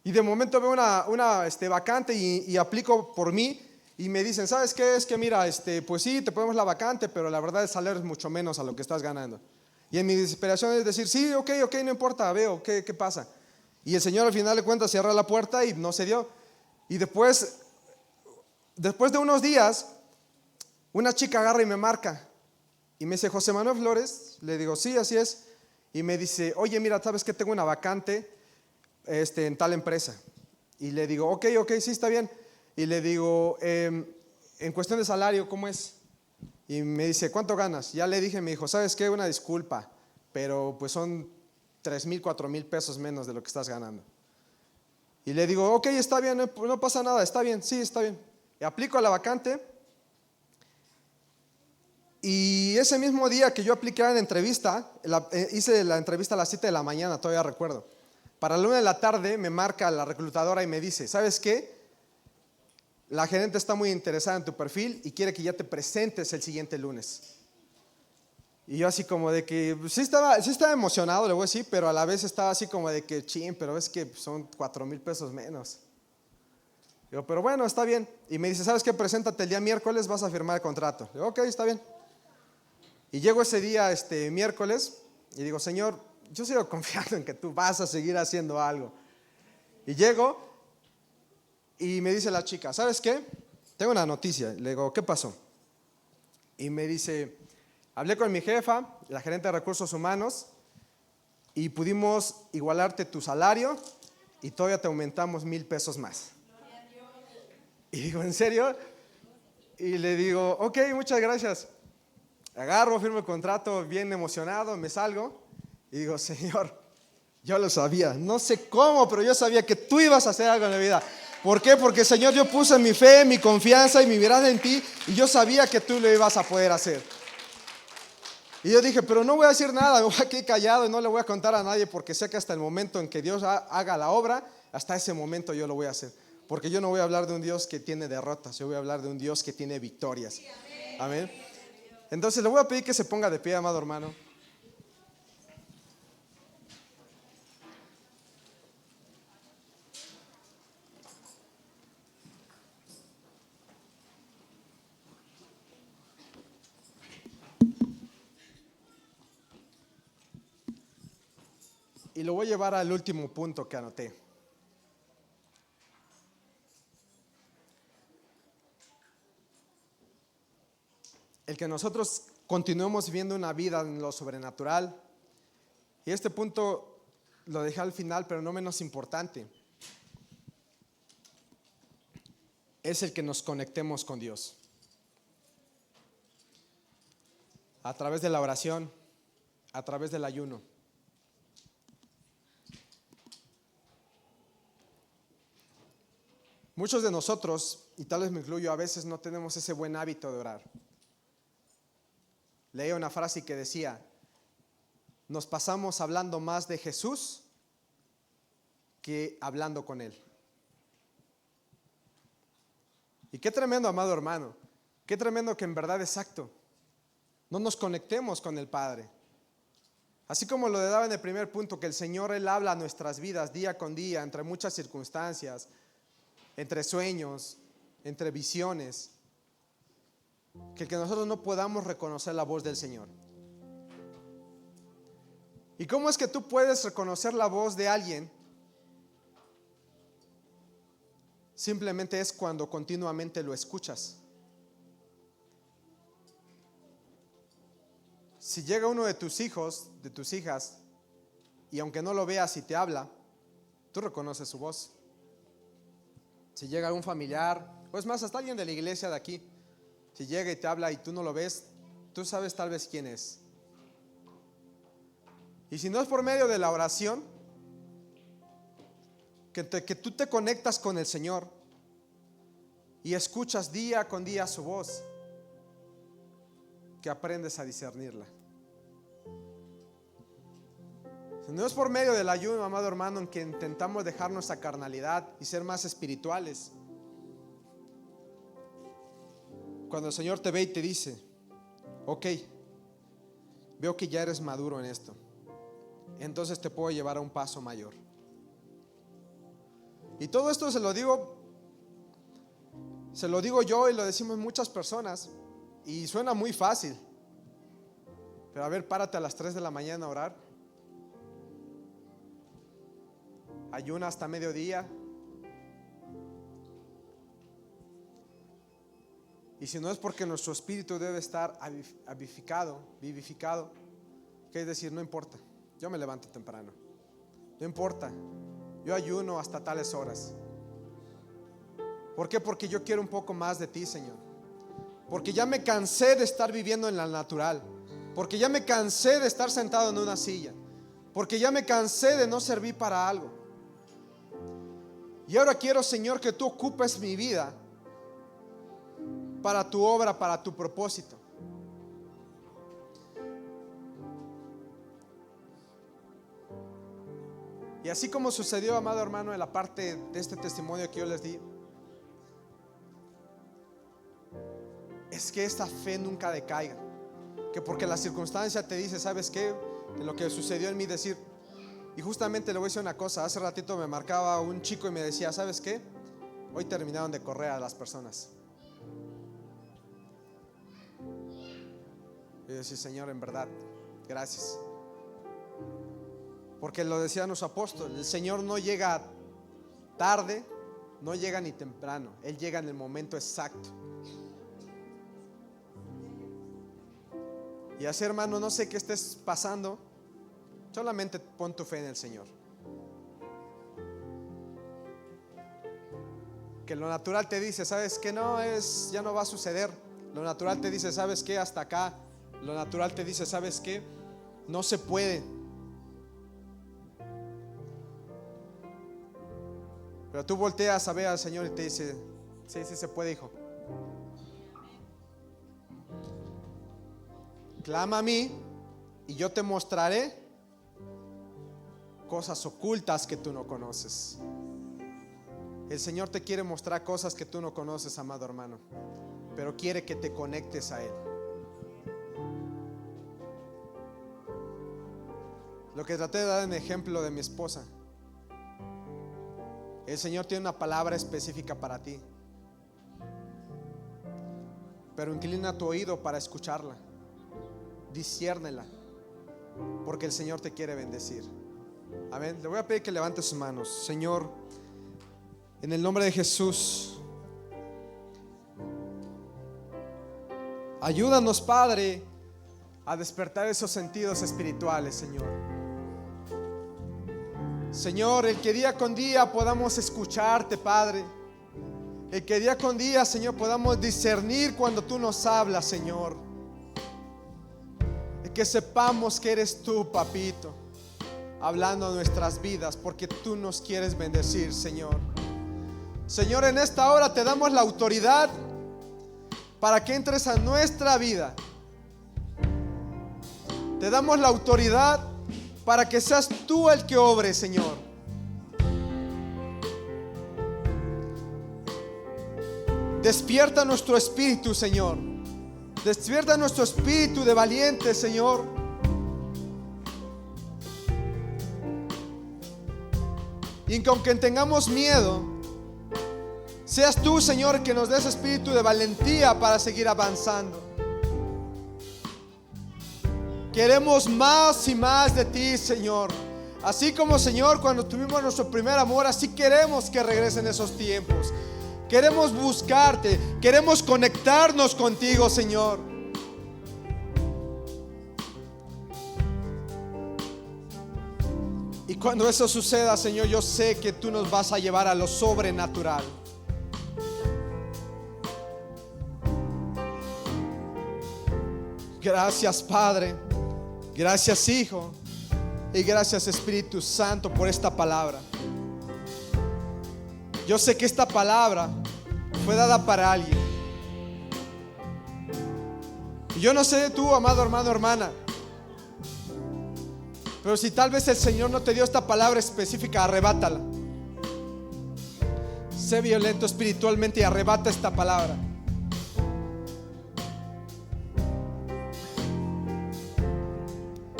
Y de momento veo una vacante y aplico por mí y me dicen, ¿sabes qué? Es que mira, pues sí, te ponemos la vacante, pero la verdad el salario es mucho menos a lo que estás ganando. Y en mi desesperación es decir, sí, ok, no importa, veo, ¿qué pasa? Y el Señor al final de cuentas cierra la puerta y no se dio. Y después de unos días, una chica agarra y me marca y me dice, José Manuel Flores. Le digo, sí, así es. Y me dice, oye, mira, ¿sabes qué? Tengo una vacante en tal empresa. Y le digo, ok, sí, está bien. Y le digo, en cuestión de salario, ¿cómo es? Y me dice, ¿cuánto ganas? Ya le dije, me dijo, ¿sabes qué? Una disculpa, pero pues son 3,000, 4,000 pesos menos de lo que estás ganando. Y le digo, ok, está bien, no pasa nada, está bien, sí, está bien. Y aplico a la vacante. Y ese mismo día que yo apliqué en entrevista, hice la entrevista a las 7 de la mañana, todavía recuerdo. Para la 1 de la tarde me marca la reclutadora y me dice, ¿sabes qué? La gerente está muy interesada en tu perfil y quiere que ya te presentes el siguiente lunes. Y yo así como de que, sí estaba emocionado, le voy a decir, pero a la vez estaba así como de que, pero es que son 4,000 pesos menos. Digo, pero bueno, está bien. Y me dice, ¿sabes qué? Preséntate el día miércoles, vas a firmar el contrato. Digo, ok, está bien. Y llego ese día, miércoles, y digo, Señor, yo sigo confiando en que tú vas a seguir haciendo algo. Y llego, y me dice la chica, ¿sabes qué? Tengo una noticia. Le digo, ¿qué pasó? Y me dice, hablé con mi jefa, la gerente de recursos humanos, y pudimos igualarte tu salario, y todavía te aumentamos 1,000 pesos más. Y digo, ¿en serio? Y le digo, ok, muchas gracias. Agarro, firmo el contrato, bien emocionado, me salgo y digo, Señor, yo lo sabía, no sé cómo, pero yo sabía que tú ibas a hacer algo en la vida. ¿Por qué? Porque, Señor, yo puse mi fe, mi confianza y mi mirada en ti y yo sabía que tú lo ibas a poder hacer. Y yo dije, pero no voy a decir nada, me voy a quedar callado y no le voy a contar a nadie porque sé que hasta el momento en que Dios haga la obra, hasta ese momento yo lo voy a hacer. Porque yo no voy a hablar de un Dios que tiene derrotas, yo voy a hablar de un Dios que tiene victorias. Amén. Entonces le voy a pedir que se ponga de pie, amado hermano. Y lo voy a llevar al último punto que anoté. El que nosotros continuemos viviendo una vida en lo sobrenatural. Y este punto lo dejé al final, pero no menos importante. Es el que nos conectemos con Dios. A través de la oración, a través del ayuno. Muchos de nosotros, y tal vez me incluyo, a veces no tenemos ese buen hábito de orar. Leí una frase que decía, nos pasamos hablando más de Jesús que hablando con Él. Y qué tremendo, amado hermano, qué tremendo que en verdad exacto, no nos conectemos con el Padre. Así como lo daba en el primer punto, que el Señor, Él habla a nuestras vidas día con día, entre muchas circunstancias, entre sueños, entre visiones, que nosotros no podamos reconocer la voz del Señor. ¿Y cómo es que tú puedes reconocer la voz de alguien? Simplemente es cuando continuamente lo escuchas. Si llega uno de tus hijos, de tus hijas, y aunque no lo veas y te habla, tú reconoces su voz. Si llega algún familiar, o es más, hasta alguien de la iglesia de aquí, si llega y te habla y tú no lo ves, tú sabes tal vez quién es. Y si no es por medio de la oración, que tú te conectas con el Señor y escuchas día con día su voz, que aprendes a discernirla. Si no es por medio del ayuno, amado hermano, en que intentamos dejar nuestra carnalidad y ser más espirituales, cuando el Señor te ve y te dice: ok, veo que ya eres maduro en esto, entonces te puedo llevar a un paso mayor. Y todo esto se lo digo yo y lo decimos muchas personas, y suena muy fácil. Pero a ver, párate a las 3 de la mañana a orar, ayuna hasta mediodía, y si no es porque nuestro espíritu debe estar vivificado, que es decir, no importa, yo me levanto temprano, no importa, yo ayuno hasta tales horas. ¿Por qué? Porque yo quiero un poco más de ti, Señor. Porque ya me cansé de estar viviendo en la natural. Porque ya me cansé de estar sentado en una silla. Porque ya me cansé de no servir para algo. Y ahora quiero, Señor, que tú ocupes mi vida para tu obra, para tu propósito. Y así como sucedió, amado hermano, en la parte de este testimonio que yo les di, es que esta fe nunca decaiga. Que porque la circunstancia te dice, ¿sabes qué? De lo que sucedió en mí, decir. Y justamente le voy a decir una cosa. Hace ratito me marcaba un chico y me decía, ¿sabes qué? Hoy terminaron de correr a las personas. Y yo decía, Señor, en verdad, gracias. Porque lo decía nuestro apóstol, el Señor no llega tarde, no llega ni temprano, Él llega en el momento exacto. Y así, hermano, no sé qué estés pasando, solamente pon tu fe en el Señor. Que lo natural te dice, ¿sabes qué? Ya no va a suceder. Lo natural te dice, ¿sabes qué? Hasta acá. Lo natural te dice, ¿sabes qué? No se puede. Pero tú volteas a ver al Señor y te dice, sí, sí se puede, hijo. Clama a mí y yo te mostraré cosas ocultas que tú no conoces. El Señor te quiere mostrar cosas que tú no conoces, amado hermano, pero quiere que te conectes a Él. Lo que traté de dar en ejemplo de mi esposa, el Señor tiene una palabra específica para ti, pero inclina tu oído para escucharla, disciérnela, porque el Señor te quiere bendecir. Amén. Le voy a pedir que levante sus manos. Señor, en el nombre de Jesús, ayúdanos, Padre, a despertar esos sentidos espirituales, Señor. Señor, el que día con día podamos escucharte, Padre. El que día con día, Señor, podamos discernir cuando tú nos hablas, Señor. El que sepamos que eres tú, papito, hablando a nuestras vidas, porque tú nos quieres bendecir, Señor. Señor, en esta hora te damos la autoridad para que entres a nuestra vida. Te damos la autoridad para que seas tú el que obre, Señor. Despierta nuestro espíritu, Señor. Despierta nuestro espíritu de valiente, Señor. Y que aunque tengamos miedo, seas tú, Señor, que nos des espíritu de valentía para seguir avanzando. Queremos más y más de ti, Señor. Así como, Señor, cuando tuvimos nuestro primer amor, así queremos que regresen esos tiempos. Queremos buscarte, queremos conectarnos contigo, Señor. Y cuando eso suceda, Señor, yo sé que tú nos vas a llevar a lo sobrenatural. Gracias, Padre. Gracias, Hijo. Y gracias, Espíritu Santo, por esta palabra. Yo sé que esta palabra fue dada para alguien. Y yo no sé de tú, amado hermano, hermana, pero si tal vez el Señor no te dio esta palabra específica, arrebátala. Sé violento espiritualmente y arrebata esta palabra.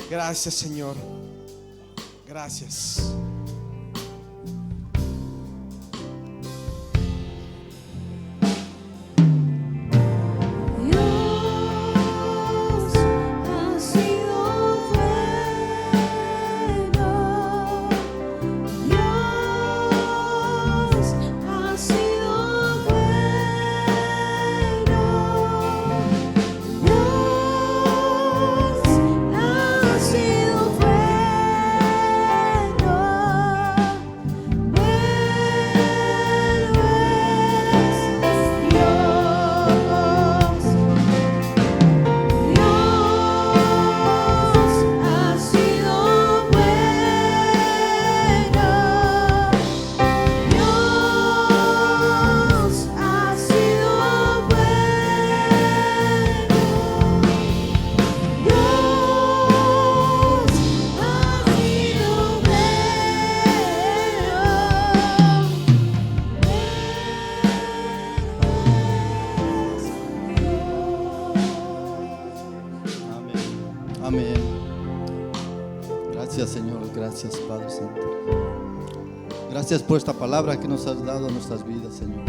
Gracias, Señor. Gracias. Amén. Gracias, Señor. Gracias, Padre Santo. Gracias por esta palabra que nos has dado a nuestras vidas, Señor.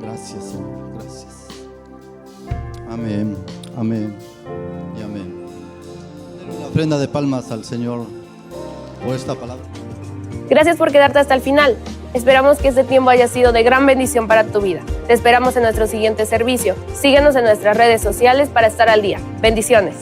Gracias, Señor. Gracias. Amén. Amén. Y amén. Denle una ofrenda de palmas al Señor por esta palabra. Gracias por quedarte hasta el final. Esperamos que este tiempo haya sido de gran bendición para tu vida. Te esperamos en nuestro siguiente servicio. Síguenos en nuestras redes sociales para estar al día. Bendiciones.